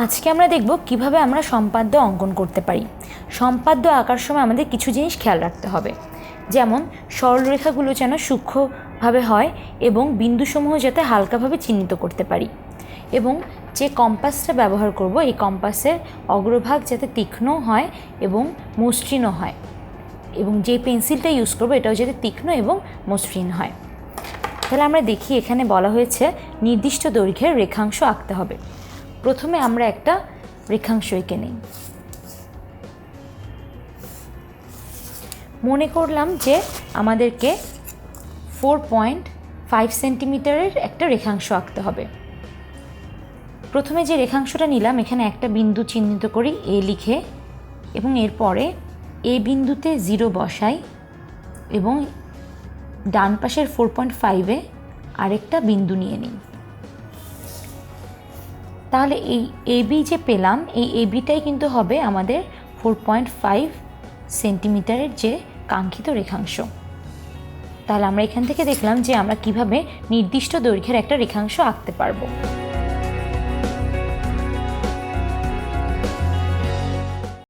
আজকে আমরা দেখব কিভাবে আমরা সম্পাদ্য অঙ্কন করতে পারি। সম্পাদ্য আঁকার সময় আমাদের কিছু জিনিস খেয়াল রাখতে হবে, যেমন সরলরেখাগুলো যেন সূক্ষ্মভাবে হয় এবং বিন্দুসমূহ যাতে হালকাভাবে চিহ্নিত করতে পারি, এবং যে কম্পাসটা ব্যবহার করব এই কম্পাসের অগ্রভাগ যাতে তীক্ষ্ণ হয় এবং মসৃণও হয়, এবং যে পেন্সিলটা ইউজ করব এটাও যাতে তীক্ষ্ণ এবং মসৃণ হয়। তাহলে আমরা দেখি, এখানে বলা হয়েছে নির্দিষ্ট দৈর্ঘ্যের রেখাংশ আঁকতে হবে। প্রথমে আমরা একটা রেখাংশ এঁকে নিই। মনে করলাম যে আমাদেরকে 4.5 সেন্টিমিটারের একটা রেখাংশ আঁকতে হবে। প্রথমে যে রেখাংশটা নিলাম এখানে একটা বিন্দু চিহ্নিত করি এ লিখে, এবং এরপরে এ বিন্দুতে 0 বসাই এবং ডান পাশের 4.5-এ আরেকটা বিন্দু নিয়ে নিই। তাহলে এই এবি যে পেলাম, এই এবিটাই কিন্তু হবে আমাদের 4.5 সেন্টিমিটারের যে কাঙ্ক্ষিত রেখাংশ। তাহলে আমরা এখান থেকে দেখলাম যে আমরা কিভাবে নির্দিষ্ট দৈর্ঘ্যের একটা রেখাংশ আঁকতে পারবো।